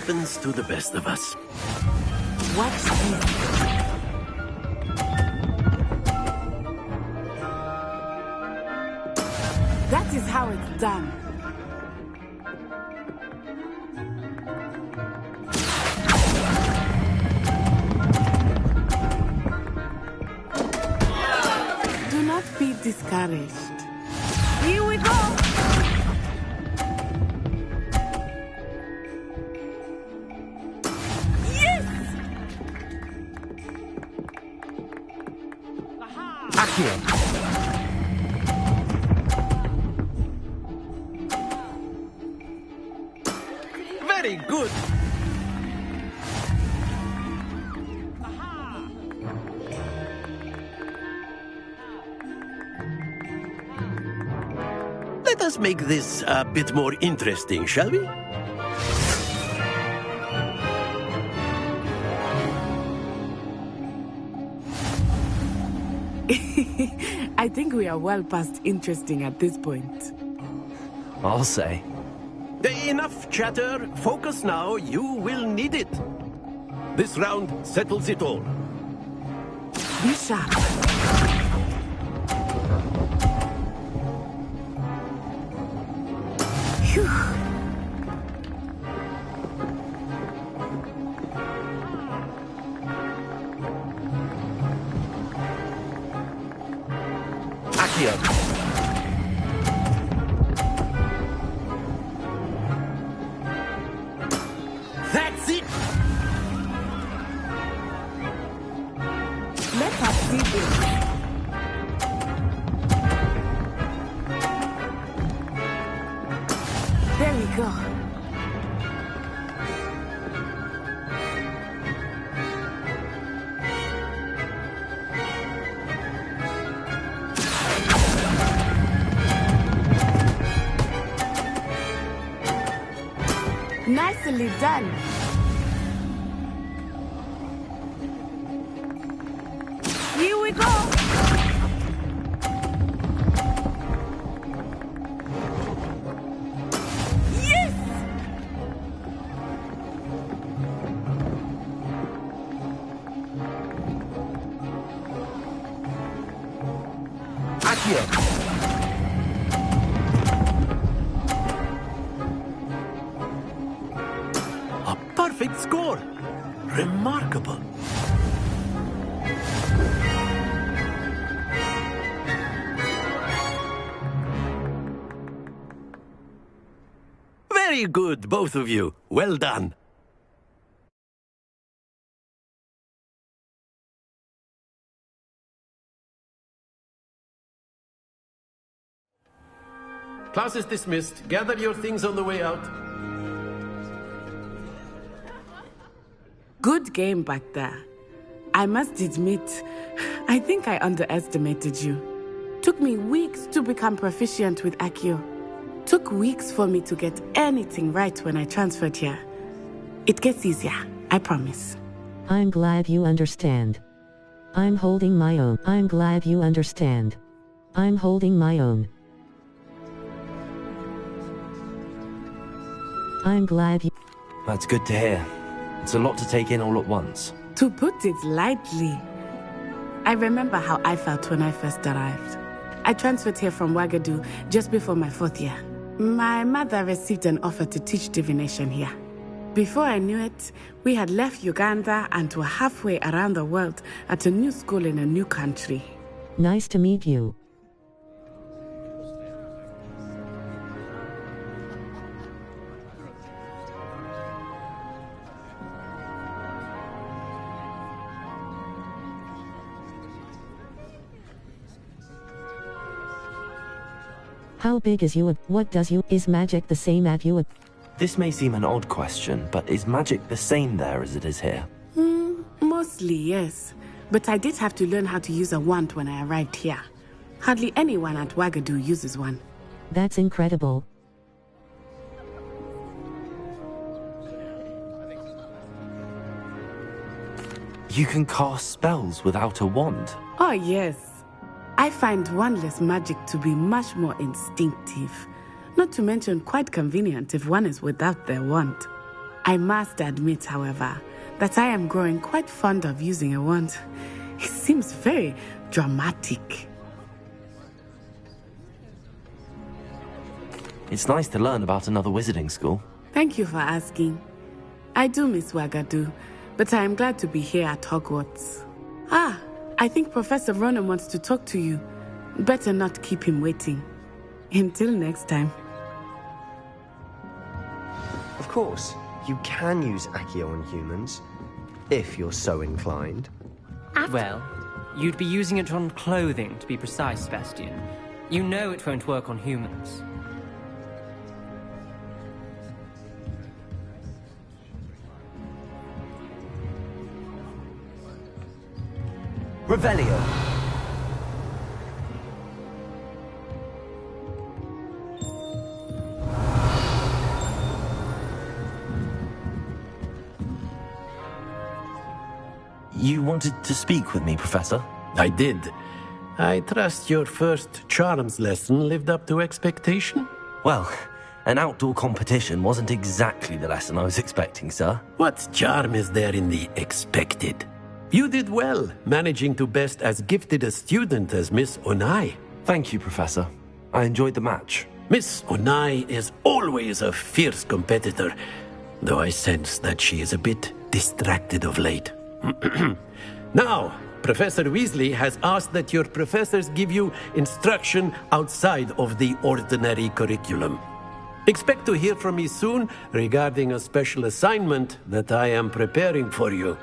happens to the best of us. Watch this. That is how it's done. Do not be discouraged. Here we go! Yes! Accio. Very good. Let us make this a bit more interesting, shall we? I think we are well past interesting at this point. I'll say. Enough chatter. Focus now. You will need it. This round settles it all. Be sharp. Phew. Accio. That's it. Let us see this. There we go. Nicely done. Here we go. Yes! Accio. A perfect score. Remarkable. Very good, both of you. Well done. Class is dismissed. Gather your things on the way out. Good game back there. I must admit, I think I underestimated you. Took me weeks to become proficient with Accio. Took weeks for me to get anything right when I transferred here. It gets easier, I promise. I'm glad you understand. I'm holding my own. I'm glad you understand. I'm holding my own. I'm glad you... That's good to hear. It's a lot to take in all at once. To put it lightly, I remember how I felt when I first arrived. I transferred here from Ouagadougou just before my 4th year. My mother received an offer to teach divination here. Before I knew it, we had left Uganda and were halfway around the world at a new school in a new country. Nice to meet you. How big is you? What does you? Is magic the same at you? This may seem an odd question, but is magic the same there as it is here? Mostly, yes. But I did have to learn how to use a wand when I arrived here. Hardly anyone at Ouagadougou uses one. That's incredible. You can cast spells without a wand. Oh, yes. I find wandless magic to be much more instinctive. Not to mention quite convenient if one is without their wand. I must admit, however, that I am growing quite fond of using a wand. It seems very dramatic. It's nice to learn about another wizarding school. Thank you for asking. I do miss Wagadu, but I am glad to be here at Hogwarts. Ah, I think Professor Ronan wants to talk to you. Better not keep him waiting. Until next time. Of course, you can use Accio on humans, if you're so inclined. Well, you'd be using it on clothing, to be precise, Sebastian. You know it won't work on humans. Revelio. You wanted to speak with me, Professor? I did. I trust your first charms lesson lived up to expectation? Well, an outdoor competition wasn't exactly the lesson I was expecting, sir. What charm is there in the expected? You did well, managing to best as gifted a student as Miss Onai. Thank you, Professor. I enjoyed the match. Miss Onai is always a fierce competitor, though I sense that she is a bit distracted of late. Now, Professor Weasley has asked that your professors give you instruction outside of the ordinary curriculum. Expect to hear from me soon regarding a special assignment that I am preparing for you.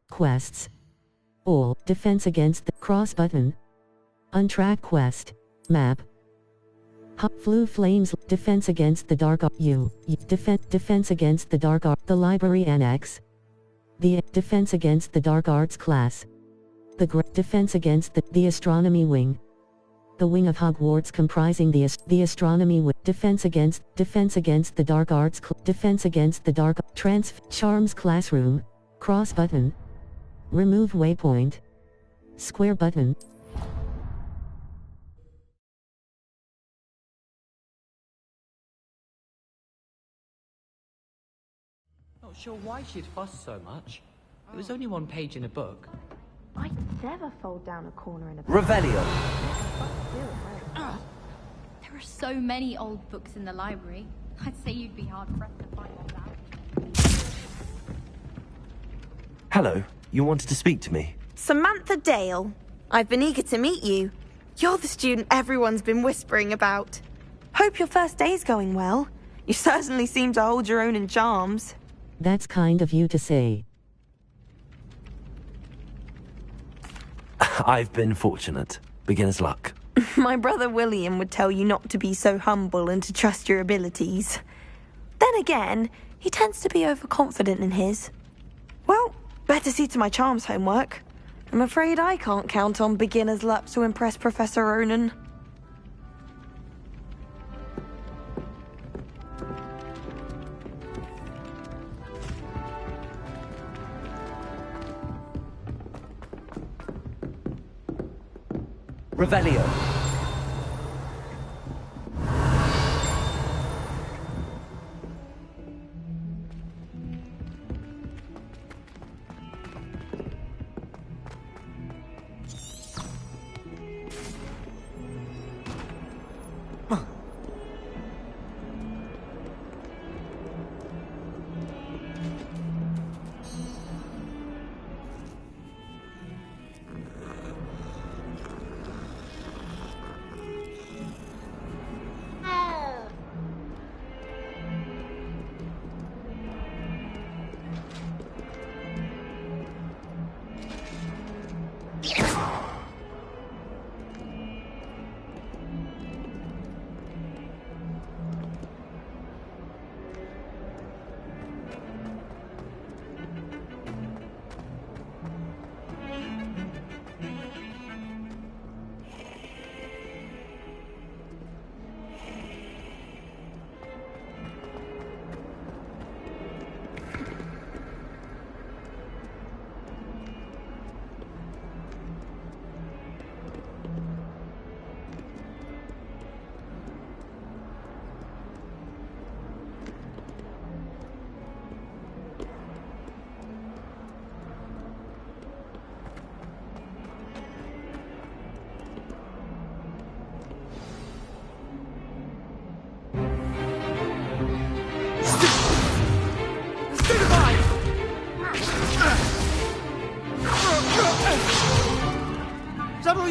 Quests. All. Defense against the cross button. Untracked quest. Map. Flu flames. Defense against the dark art. Defense against the dark art. The library annex. The defense against the dark arts class. The defense against the astronomy wing. The wing of Hogwarts comprising the astronomy wing. Defense against the dark arts. Defense against the dark charms classroom. Cross button. Remove waypoint. Square button. Not sure why she'd fuss so much. It was only one page in a book. I'd never fold down a corner in a Revelio. There are so many old books in the library. I'd say you'd be hard-pressed to find one out. Hello. You wanted to speak to me? Samantha Dale. I've been eager to meet you. You're the student everyone's been whispering about. Hope your first day's going well. You certainly seem to hold your own in charms. That's kind of you to say. I've been fortunate. Beginner's luck. My brother William would tell you not to be so humble and to trust your abilities. Then again, he tends to be overconfident in his. Well, better see to my charms homework. I'm afraid I can't count on beginner's luck to impress Professor Ronan. Revelio.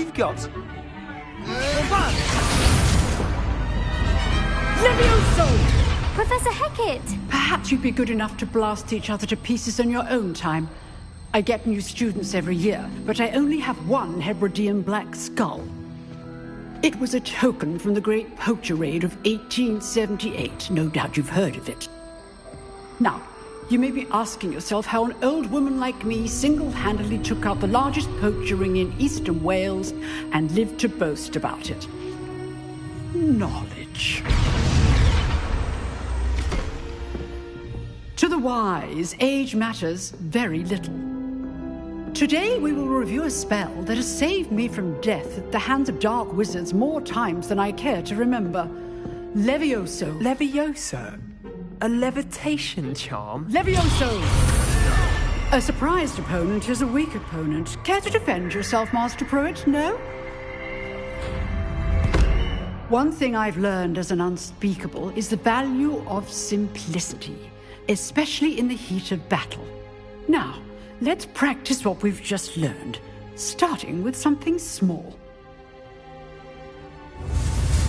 we've got. Levioso! Professor Hackett! Perhaps you'd be good enough to blast each other to pieces on your own time. I get new students every year, but I only have one Hebridean black skull. It was a token from the Great Poacher Raid of 1878. No doubt you've heard of it. Now, you may be asking yourself how an old woman like me single-handedly took out the largest poacher ring in eastern Wales and lived to boast about it. Knowledge. To the wise, age matters very little. Today we will review a spell that has saved me from death at the hands of dark wizards more times than I care to remember. Levioso. Levioso? A levitation charm? Levioso! A surprised opponent is a weak opponent. Care to defend yourself, Master Pruitt? No? One thing I've learned as an unspeakable is the value of simplicity, especially in the heat of battle. Now, let's practice what we've just learned, starting with something small.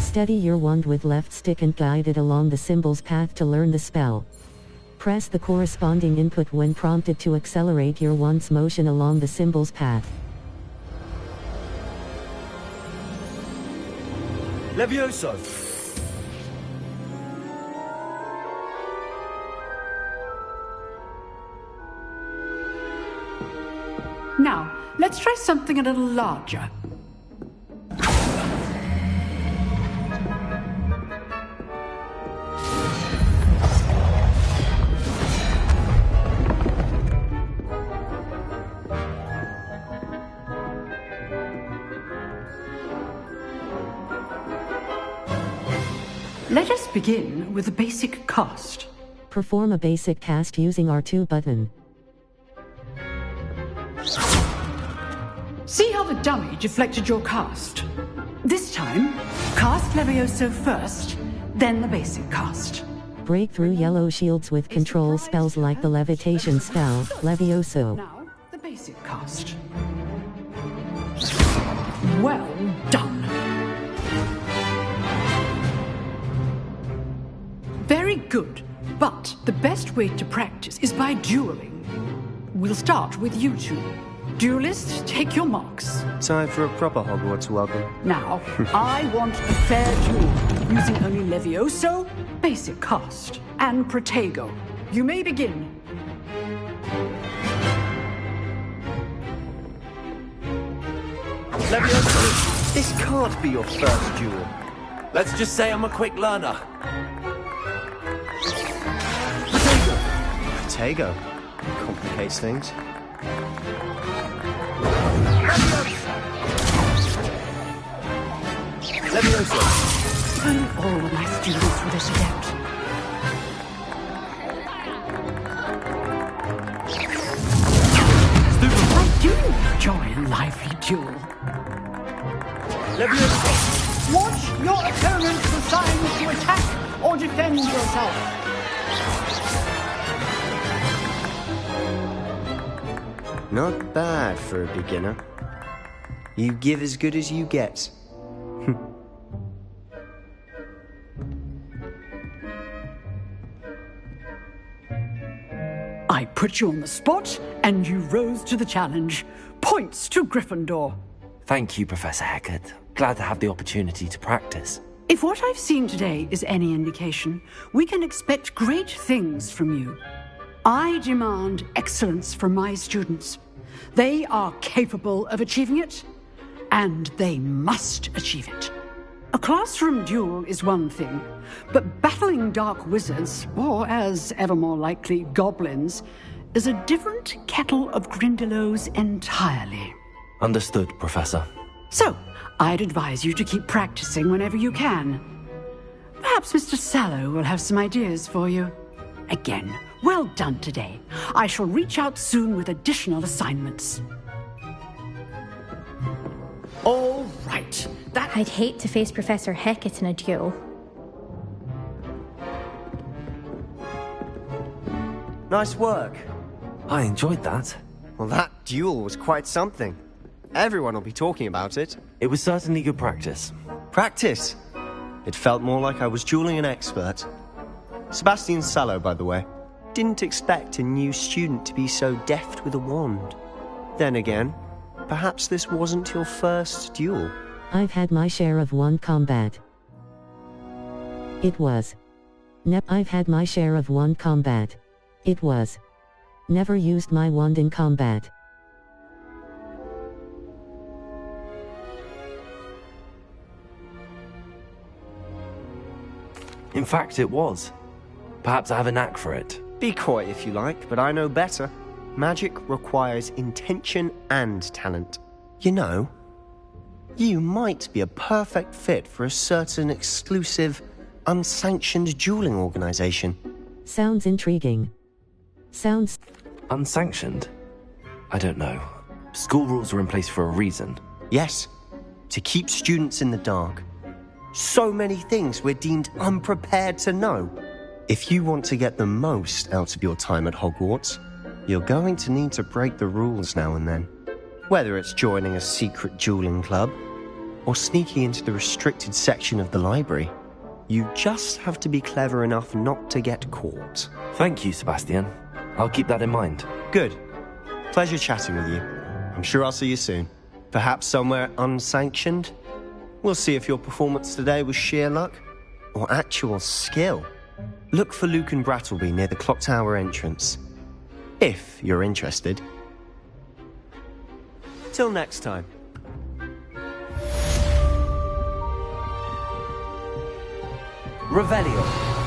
Steady your wand with left stick and guide it along the symbol's path to learn the spell. Press the corresponding input when prompted to accelerate your wand's motion along the symbol's path. Levioso! Now, let's try something a little larger. Let us begin with the basic cast. Perform a basic cast using R2 button. See how the dummy deflected your cast? This time, cast Levioso first, then the basic cast. Break through yellow shields with control spells like the levitation spell, Levioso. Now, the basic cast. Well done. Very good, but the best way to practice is by dueling. We'll start with you two. Duelists, take your marks. Time for a proper Hogwarts welcome. Now, I want a fair duel, using only Levioso, basic cast, and Protego. You may begin. Levioso, this can't be your first duel. Let's just say I'm a quick learner. Protego. Complicates things. Levioso. Only all of my students with this adept. I do enjoy a lively duel. Levioso. Watch your opponent's signs to attack or defend yourself. Not bad for a beginner. You give as good as you get. I put you on the spot, and you rose to the challenge. Points to Gryffindor. Thank you, Professor Hackett. Glad to have the opportunity to practice. If what I've seen today is any indication, we can expect great things from you. I demand excellence from my students. They are capable of achieving it, and they must achieve it. A classroom duel is one thing, but battling dark wizards, or as ever more likely, goblins, is a different kettle of Grindylows entirely. Understood, Professor. So, I'd advise you to keep practicing whenever you can. Perhaps Mr. Sallow will have some ideas for you. Again, well done today. I shall reach out soon with additional assignments. All right. I'd hate to face Professor Hackett in a duel. Nice work. I enjoyed that. Well, that duel was quite something. Everyone will be talking about it. It was certainly good practice. Practice? It felt more like I was dueling an expert. Sebastian Sallow, by the way. Didn't expect a new student to be so deft with a wand. Then again, perhaps this wasn't your first duel. I've had my share of wand combat. It was. I've had my share of wand combat. It was. Never used my wand in combat. In fact, it was. Perhaps I have a knack for it. Be coy if you like, but I know better. Magic requires intention and talent. You know, you might be a perfect fit for a certain exclusive, unsanctioned dueling organization. Sounds intriguing. Sounds... Unsanctioned? I don't know. School rules are in place for a reason. Yes, to keep students in the dark. So many things we're deemed unprepared to know. If you want to get the most out of your time at Hogwarts, you're going to need to break the rules now and then. Whether it's joining a secret dueling club, or sneaking into the restricted section of the library, you just have to be clever enough not to get caught. Thank you, Sebastian. I'll keep that in mind. Good. Pleasure chatting with you. I'm sure I'll see you soon. Perhaps somewhere unsanctioned? We'll see if your performance today was sheer luck or actual skill. Look for Luke and Brattleby near the clock tower entrance, if you're interested. Till next time. Revelio.